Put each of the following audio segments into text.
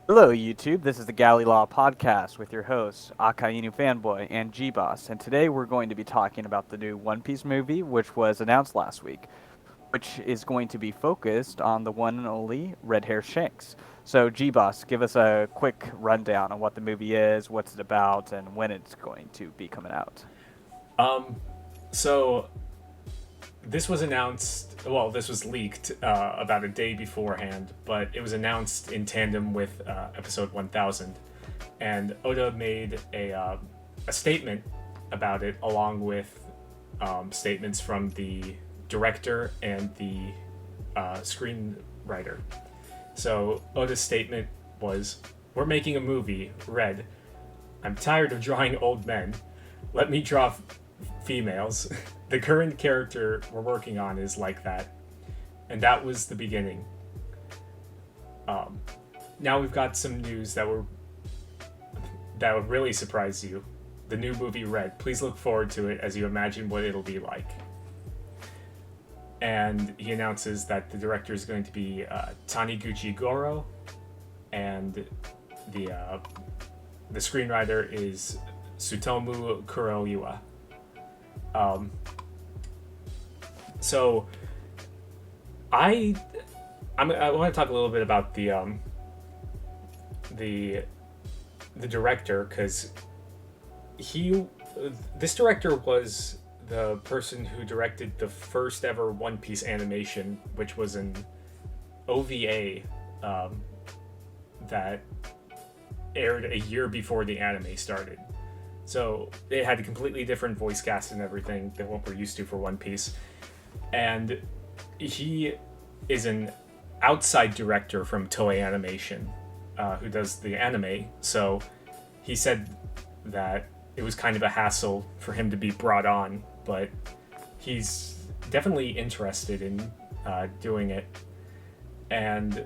Hello, YouTube. This is the Galley La Podcast with your hosts, Akainu Fanboy and Geboss. And today we're going to be talking about the new One Piece movie, which was announced last week, which is going to be focused on the one and only Red Hair Shanks. So, Gboss, give us a quick rundown on what the movie is, what's it about, and when it's going to be coming out. Um, so this was announced. Well, this was leaked about a day beforehand, but it was announced in tandem with episode 1000, and Oda made a statement about it, along with statements from the director and the screenwriter. So Oda's statement was, "We're making a movie, Red. I'm tired of drawing old men. Let me draw females. The current character we're working on is like that." And that was the beginning. Now we've got some news that would really surprise you. The new movie Red. Please look forward to it as you imagine what it'll be like. And he announces that the director is going to be Taniguchi Goro, and the screenwriter is Tsutomu Kuroiwa. So I want to talk a little bit about the director, because this director was the person who directed the first ever One Piece animation, which was an OVA that aired a year before the anime started. So it had a completely different voice cast and everything than what we're used to for One Piece. And he is an outside director from Toei Animation, who does the anime. So he said that it was kind of a hassle for him to be brought on, but he's definitely interested in doing it, and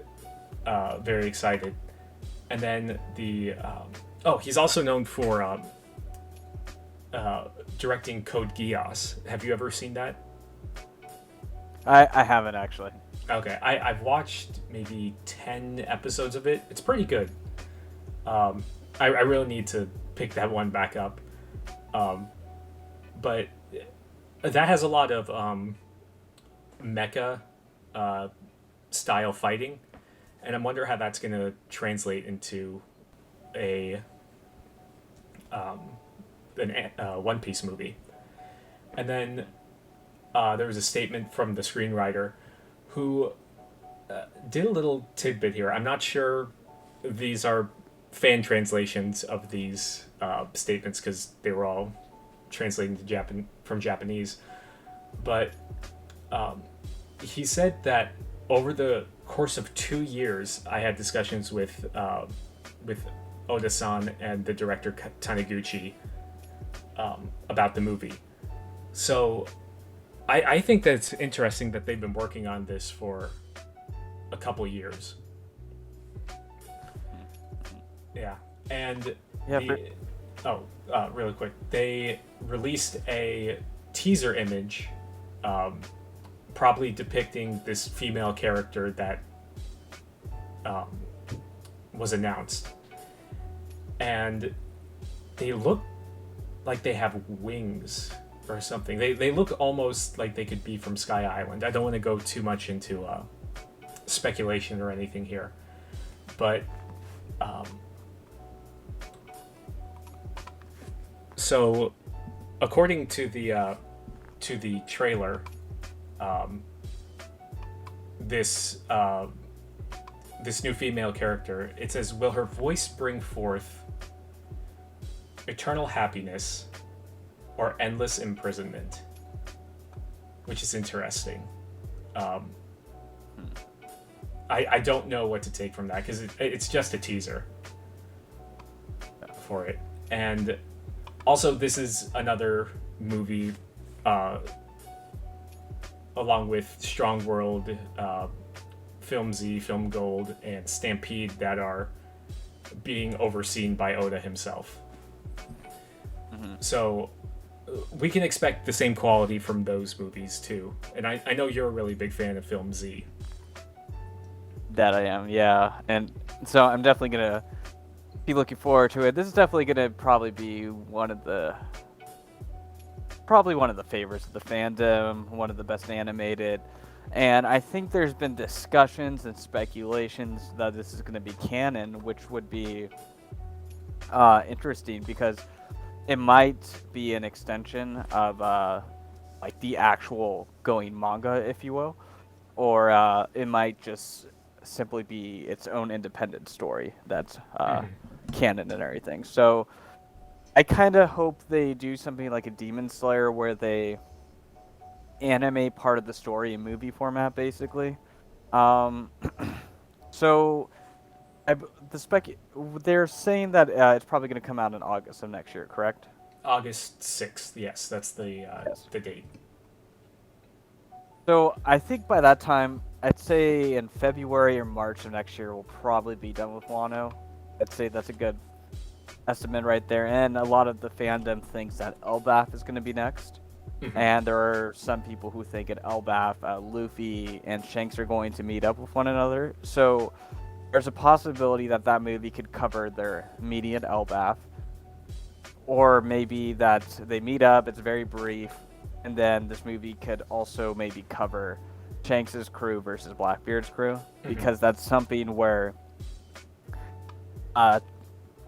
very excited. And then he's also known for directing Code Geass. Have you ever seen that? I haven't, actually. Okay, I've watched maybe 10 episodes of it. It's pretty good. I really need to pick that one back up. But that has a lot of mecha style fighting, and I wonder how that's going to translate into a One Piece movie. And then there was a statement from the screenwriter who did a little tidbit here. I'm not sure these are fan translations of these statements, because they were all translated from Japanese. But he said that over the course of 2 years, I had discussions with Oda-san and the director Taniguchi about the movie. So I think that it's interesting that they've been working on this for a couple years. Yeah, and really quick, they released a teaser image, probably depicting this female character that was announced, and they look like they have wings or something. They look almost like they could be from Sky Island. I don't want to go too much into speculation or anything here, but so according to the trailer, this new female character, it says, "Will her voice bring forth eternal happiness or endless imprisonment?" Which is interesting. I don't know what to take from that, because it's just a teaser for it. And also, this is another movie along with Strong World, Film Z, Film Gold, and Stampede that are being overseen by Oda himself. Mm-hmm. So we can expect the same quality from those movies too. And I know you're a really big fan of Film Z. That I am, yeah. And So I'm definitely gonna be looking forward to it. This is definitely gonna probably be one of the favorites of the fandom, one of the best animated. And I think there's been discussions and speculations that this is going to be canon, which would be interesting because it might be an extension of like the actual going manga, if you will, or it might just simply be its own independent story that's canon and everything. So I kind of hope they do something like a Demon Slayer where they animate part of the story in movie format, basically. Um, so I, the spec they're saying that it's probably going to come out in August of next year, correct? August 6th. Yes, that's Yes. the date. So I think by that time, I'd say in February or March of next year, we'll probably be done with Wano. I'd say that's a good estimate right there. And a lot of the fandom thinks that Elbaf is going to be next. And there are some people who think at Elbaf, Luffy and Shanks are going to meet up with one another. So there's a possibility that that movie could cover their meeting at Elbaf. Or maybe that they meet up, it's very brief, and then this movie could also maybe cover Shanks' crew versus Blackbeard's crew. Because that's something where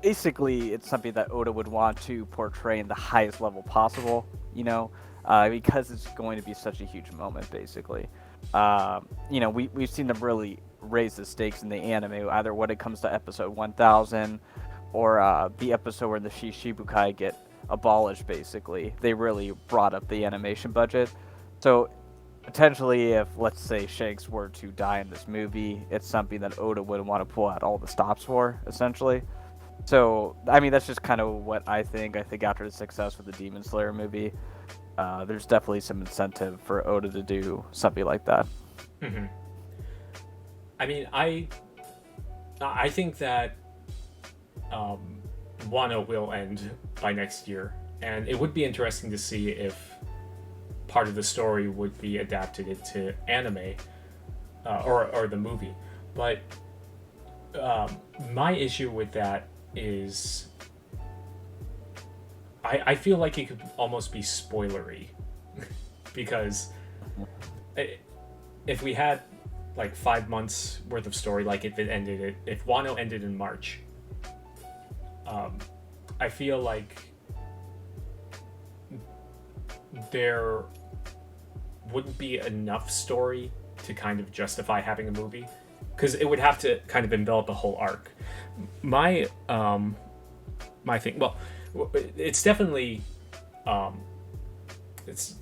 basically it's something that Oda would want to portray in the highest level possible, because it's going to be such a huge moment, basically. We've seen them really raise the stakes in the anime, either when it comes to episode 1000 or the episode where the Shishibukai get abolished, basically. They really brought up the animation budget. So potentially if, let's say, Shanks were to die in this movie, it's something that Oda would want to pull out all the stops for, essentially. So, I mean, that's just kind of what I think. I think after the success with the Demon Slayer movie, there's definitely some incentive for Oda to do something like that. I mean, I think that Wano will end by next year, and it would be interesting to see if part of the story would be adapted into anime or the movie. But my issue with that is I feel like it could almost be spoilery because if we had like 5 months worth of story, like if Wano ended in March, I feel like there wouldn't be enough story to kind of justify having a movie, because it would have to kind of envelop a whole arc. My thing, well, it's definitely it's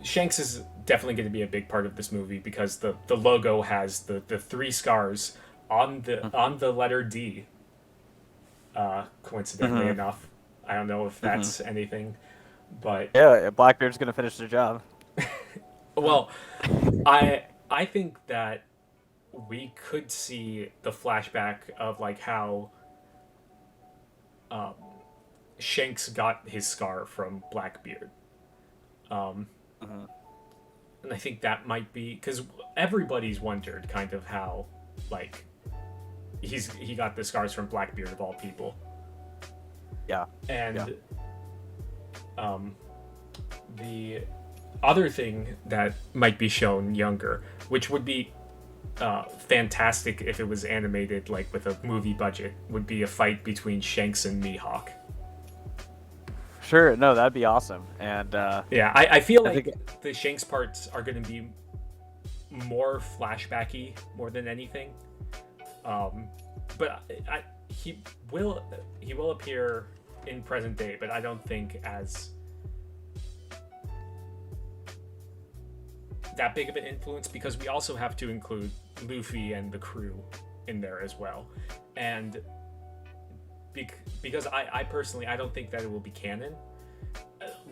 Shanks is definitely going to be a big part of this movie because the logo has the three scars on the letter D. Coincidentally enough, I don't know if that's anything, but yeah, Blackbeard's gonna finish the job. Well, I think that we could see the flashback of like how Shanks got his scar from Blackbeard. And I think that might be because everybody's wondered kind of how like he got the scars from Blackbeard of all people. Yeah. And the other thing that might be shown younger, which would be fantastic if it was animated like with a movie budget, would be a fight between Shanks and Mihawk. Sure, no, that'd be awesome. And yeah, I feel like the Shanks parts are going to be more flashbacky more than anything. But he will appear in present day, but I don't think as that big of an influence, because we also have to include Luffy and the crew in there as well. And because I personally, I don't think that it will be canon.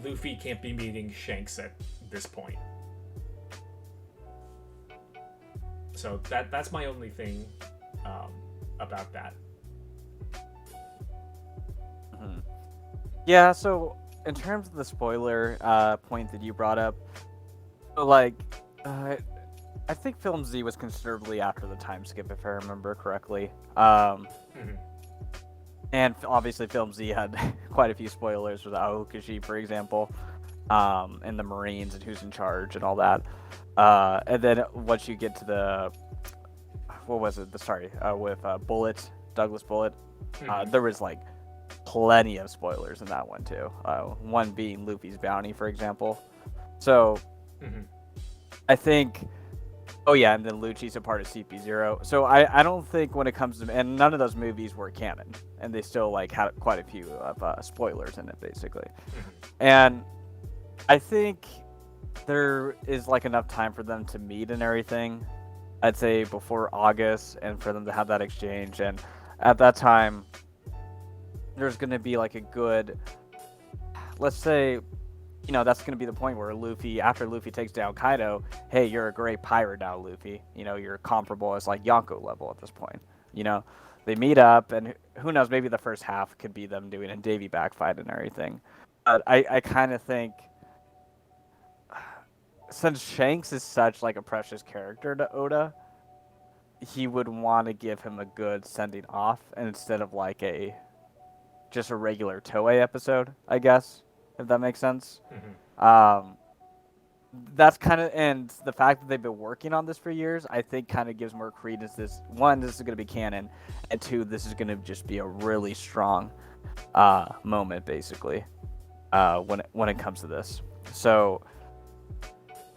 Luffy can't be meeting Shanks at this point. So that's my only thing about that. Yeah, so in terms of the spoiler point that you brought up, like I think Film Z was considerably after the time skip, if I remember correctly. Hmm. And obviously, Film Z had quite a few spoilers with Aokashi, for example, and the Marines and who's in charge and all that. And then once you get to the, what was it? With Bullet, Douglas Bullet, Hmm. there was like plenty of spoilers in that one too. One being Luffy's bounty, for example. So Hmm. I think. Oh yeah, and then Lucci's a part of CP0. So I don't think when it comes to, and none of those movies were canon, and they still like had quite a few of spoilers in it basically. Hmm. And I think there is like enough time for them to meet and everything. I'd say before August, and for them to have that exchange, and at that time, there's gonna be like a good, let's say, that's going to be the point where Luffy, after Luffy takes down Kaido, hey, you're a great pirate now, Luffy. You're comparable as like Yonko level at this point. They meet up, and who knows, maybe the first half could be them doing a Davy back fight and everything. But I kind of think, since Shanks is such like a precious character to Oda, he would want to give him a good sending off, and instead of like just a regular Toei episode, I guess, if that makes sense. Hmm. Um, that's kind of, and the fact that they've been working on this for years, I think kind of gives more credence. This one, this is going to be canon, and two, this is going to just be a really strong moment, basically, when it comes to this. So,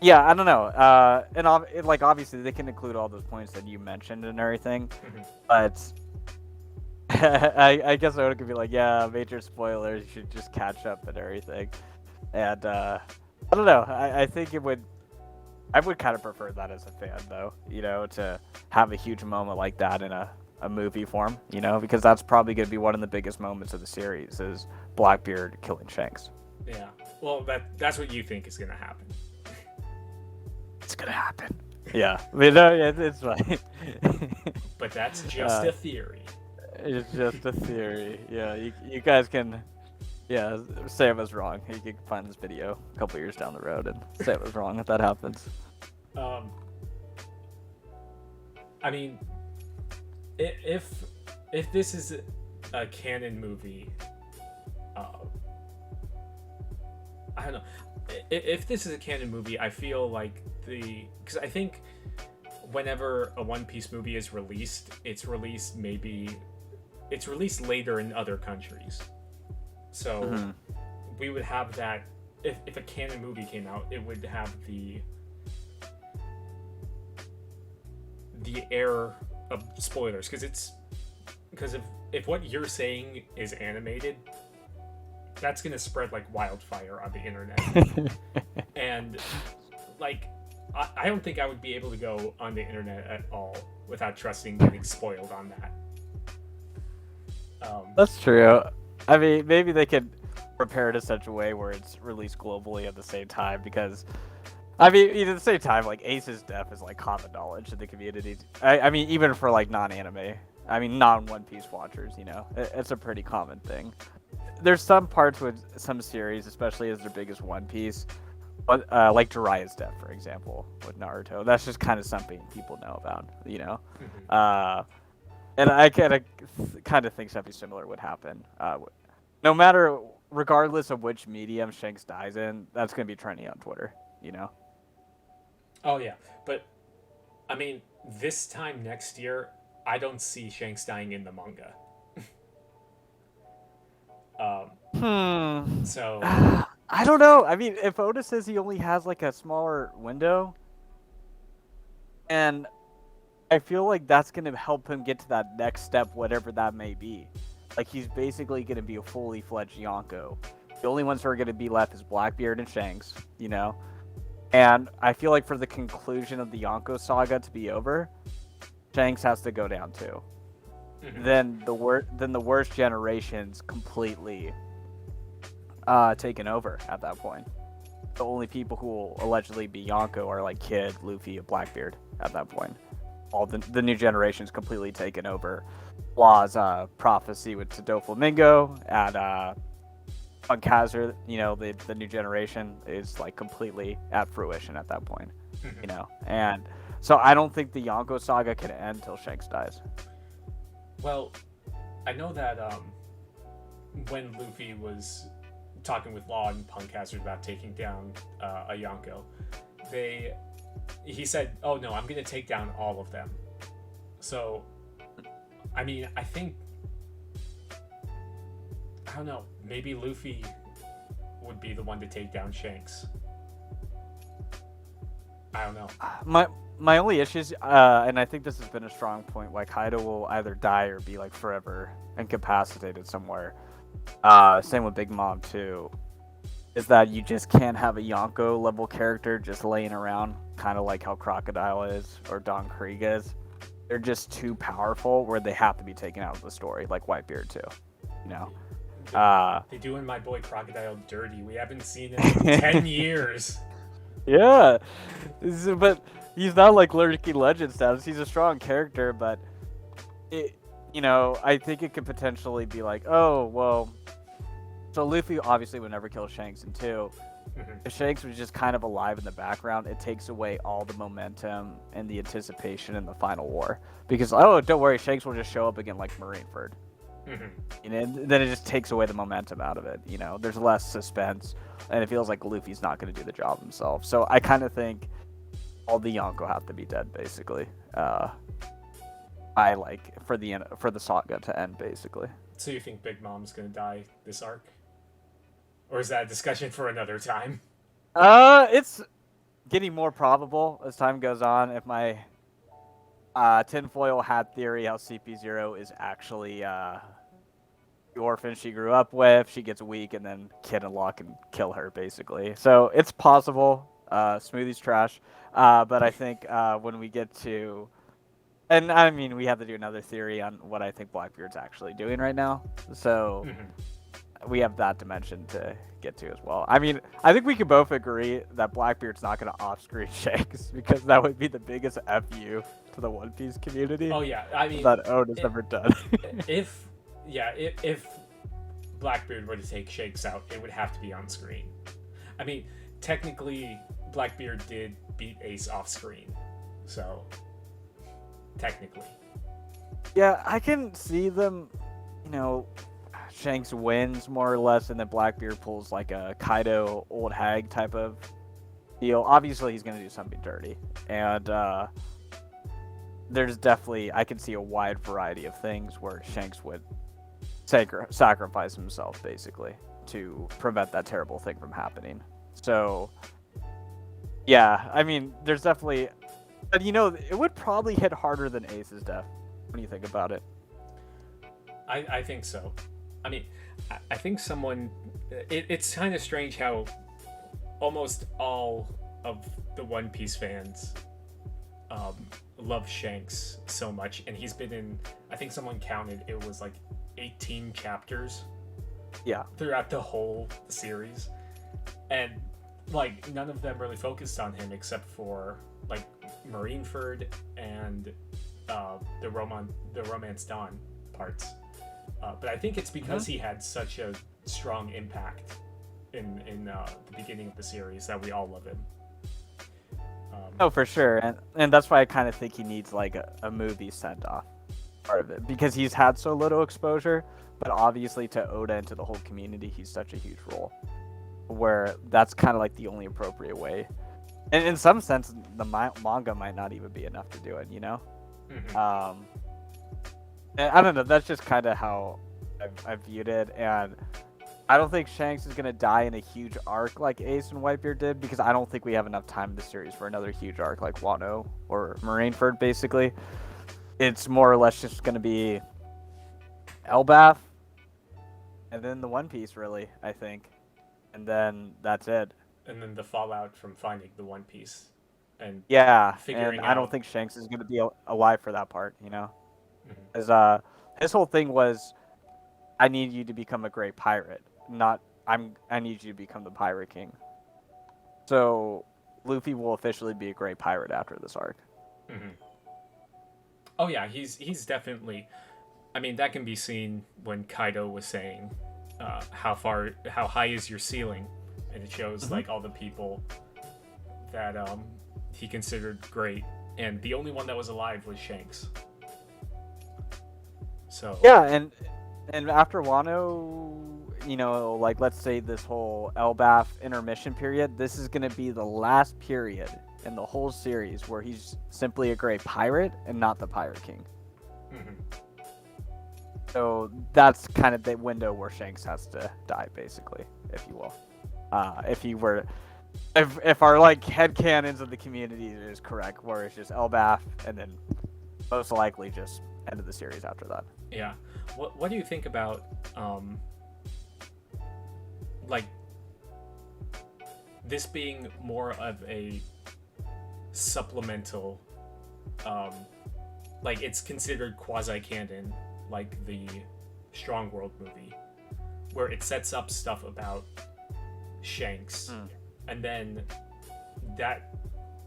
yeah, I don't know. Like obviously they can include all those points that you mentioned and everything, Hmm. but I guess I could be like, yeah, major spoilers. You should just catch up and everything. And I don't know. I think I would kind of prefer that as a fan, though. To have a huge moment like that in a movie form. Because that's probably going to be one of the biggest moments of the series is Blackbeard killing Shanks. Yeah. Well, that's what you think is gonna happen. It's gonna happen. Yeah, I mean, no, yeah, it's fine. But that's just a theory. It's just a theory. Yeah, you guys can, yeah, say I was wrong. You can find this video a couple years down the road and say I was wrong if that happens. Um, I mean, if this is a canon movie, uh, I don't know. If this is a canon movie, I feel like because I think whenever a One Piece movie is released, it's released later in other countries. So we would have that if a canon movie came out, it would have the air of spoilers because if what you're saying is animated, that's gonna spread like wildfire on the internet. And like I don't think I would be able to go on the internet at all without trusting getting spoiled on that. That's true. I mean, maybe they could prepare it in such a way where it's released globally at the same time because, I mean, at the same time, like Ace's death is like common knowledge in the community. I mean, even for like non-anime, I mean, non-One Piece watchers, it's a pretty common thing. There's some parts with some series, especially as their biggest One Piece, but like Jiraiya's death, for example, with Naruto. That's just kind of something people know about, Mm-hmm. And I kind of think something similar would happen. No matter, regardless of which medium Shanks dies in, that's going to be trending on Twitter. Oh yeah, but I mean, this time next year, I don't see Shanks dying in the manga. So I don't know. I mean, if Oda says he only has like a smaller window, and I feel like that's going to help him get to that next step, whatever that may be. Like, he's basically going to be a fully fledged Yonko. The only ones who are going to be left is Blackbeard and Shanks. And I feel like for the conclusion of the Yonko saga to be over, Shanks has to go down too. mm-hmm. Then the worst generation's completely taken over at that point. The only people who will allegedly be Yonko are like Kid, Luffy, and Blackbeard at that point. All the new generation's completely taken over. Law's prophecy with Doflamingo and Punk Hazard, the new generation is like completely at fruition at that point. Mm-hmm. And So I don't think the Yonko saga can end till Shanks dies. Well, I know that when Luffy was talking with Law and Punk Hazard about taking down a Yonko, he said, "Oh no, I'm gonna take down all of them." So, I mean, I don't know, maybe Luffy would be the one to take down Shanks. I don't know. My only issues, and I think this has been a strong point, why Kaido will either die or be like forever incapacitated somewhere. Same with Big Mom too. Is that you just can't have a Yonko level character just laying around, kind of like how Crocodile is or Don Krieg is. They're just too powerful where they have to be taken out of the story, like Whitebeard too. You know. They're doing my boy Crocodile dirty. We haven't seen him in 10 years. Yeah, but he's not like lurking legend status. He's a strong character, but I think it could potentially be like, oh well. So Luffy obviously would never kill Shanks in 2. If Shanks was just kind of alive in the background, it takes away all the momentum and the anticipation in the final war. Because don't worry, Shanks will just show up again like Marineford. Then it just takes away the momentum out of it. There's less suspense, and it feels like Luffy's not going to do the job himself. So I kind of think all the Yonko have to be dead, basically. For the saga to end, basically. So you think Big Mom's going to die this arc, or is that a discussion for another time? It's getting more probable as time goes on. If my tinfoil hat theory, how CP0 is actually the orphan she grew up with, she gets weak, and then Kid and Law can kill her, basically. So it's possible. Smoothie's trash. But I think when we get to... And, I mean, we have to do another theory on what I think Blackbeard's actually doing right now. So we have that dimension to get to as well. I mean, I think we can both agree that Blackbeard's not going to off-screen Shanks, because that would be the biggest FU to the One Piece community. Oh, yeah. I mean... that Oda has never done. If Blackbeard were to take Shanks out, it would have to be on screen. I mean, technically, Blackbeard did beat Ace off screen, so technically. Yeah, I can see them, Shanks wins more or less, and then Blackbeard pulls like a Kaido old hag type of deal. Obviously, he's going to do something dirty, and there's definitely, I can see a wide variety of things where Shanks would sacrifice himself, basically, to prevent that terrible thing from happening. So, yeah, I mean, there's definitely... But, it would probably hit harder than Ace's death. What do you think about it? I think so. I mean, I think someone... It's kind of strange how almost all of the One Piece fans love Shanks so much, and he's been in... I think someone counted, it was like 18 chapters. Yeah. Throughout the whole series. And, like, none of them really focused on him except for, like, Marineford and the Romance Dawn parts. But I think it's because he had such a strong impact in the beginning of the series that we all love him. For sure. And that's why I kind of think he needs, like, a movie send-off part of it. Because he's had so little exposure, but obviously to Oda and to the whole community, he's such a huge role. Where that's kind of like the only appropriate way. And in some sense, the manga might not even be enough to do it, And I don't know, that's just kind of how I've viewed it. And I don't think Shanks is going to die in a huge arc like Ace and Whitebeard did, because I don't think we have enough time in the series for another huge arc like Wano or Marineford, basically. It's more or less just going to be Elbaf and then the One Piece, really, I think. And then that's it. And then the fallout from finding the One Piece. And figuring out... I don't think Shanks is going to be alive for that part, Because his whole thing was, I need you to become a great pirate, not I need you to become the Pirate King. So Luffy will officially be a great pirate after this arc. Oh yeah, he's definitely... I mean, that can be seen when Kaido was saying, how high is your ceiling? And it shows like all the people that he considered great and the only one that was alive was Shanks. So Yeah, and after Wano, like let's say this whole Elbaf intermission period, this is gonna be the last period in the whole series where he's simply a great pirate and not the Pirate King. mhm. So that's kind of the window where Shanks has to die, basically, if you will. If he were, if our like headcanons of the community is correct, where it's just Elbaf and then most likely just end of the series after that. Yeah. What do you think about like this being more of a supplemental, like it's considered quasi-canon, like the Strong World movie, where it sets up stuff about Shanks, and then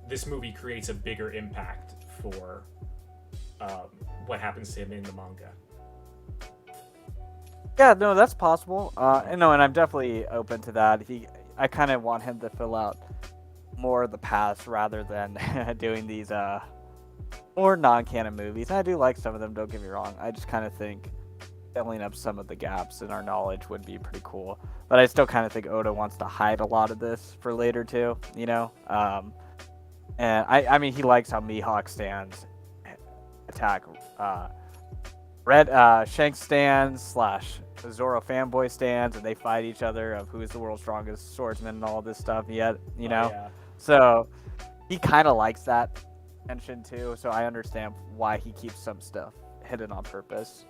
this movie creates a bigger impact for what happens to him in the manga. Yeah, no, that's possible. And I'm definitely open to that. I kind of want him to fill out more of the past rather than doing these more non-canon movies. I do like some of them, don't get me wrong. I just kind of think filling up some of the gaps in our knowledge would be pretty cool. But I still kind of think Oda wants to hide a lot of this for later too, And I mean, he likes how Mihawk stands attack Shanks stands / Zoro fanboy stands, and they fight each other of who is the world's strongest swordsman and all this stuff. Yet, Yeah. So he kind of likes that tension too. So I understand why he keeps some stuff hidden on purpose.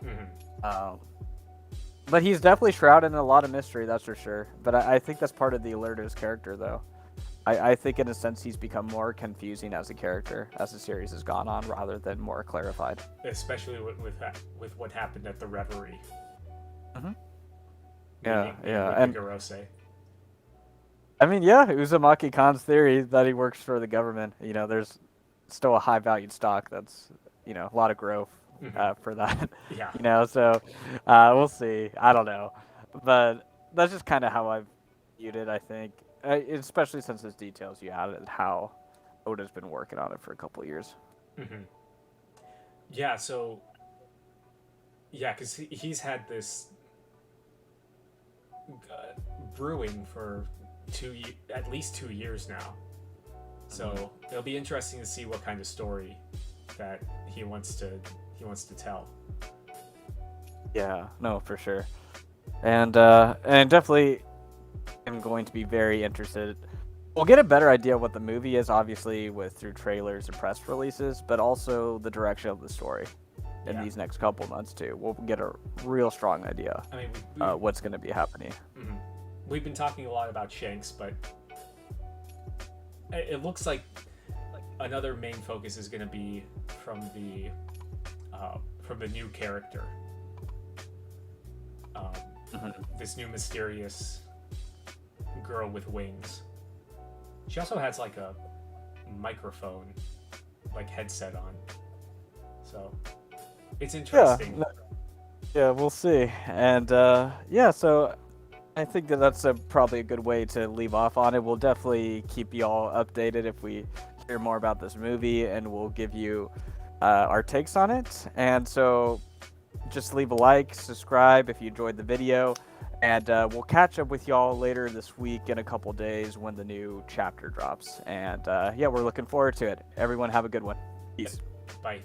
But he's definitely shrouded in a lot of mystery, that's for sure. But I think that's part of the allure to his character, though. I think in a sense he's become more confusing as a character as the series has gone on, rather than more clarified. Especially with what happened at the Reverie. Yeah, and Garose. I mean, yeah, Uzumaki Khan's theory that he works for the government. There's still a high valued stock that's a lot of growth for that. Yeah. So we'll see. I don't know, but that's just kind of how I've viewed it. I think. Especially since there's details you added, how Oda's been working on it for a couple of years. Yeah, so... Yeah, because he's had this brewing for at least 2 years now. So it'll be interesting to see what kind of story that he wants to tell. Yeah, no, for sure. And definitely... I'm going to be very interested. We'll get a better idea of what the movie is, obviously, through trailers and press releases, but also the direction of the story in these next couple months too. We'll get a real strong idea. I mean, what's going to be happening. We've been talking a lot about Shanks, but it looks like another main focus is going to be from the new character. This new mysterious girl with wings. She also has like a microphone headset on, so it's interesting. Yeah, we'll see. And so I think that's probably a good way to leave off on it. We'll definitely keep you all updated if we hear more about this movie, and we'll give you our takes on it. And so just leave a like, subscribe if you enjoyed the video. And we'll catch up with y'all later this week in a couple days when the new chapter drops. And we're looking forward to it. Everyone have a good one. Peace. Bye.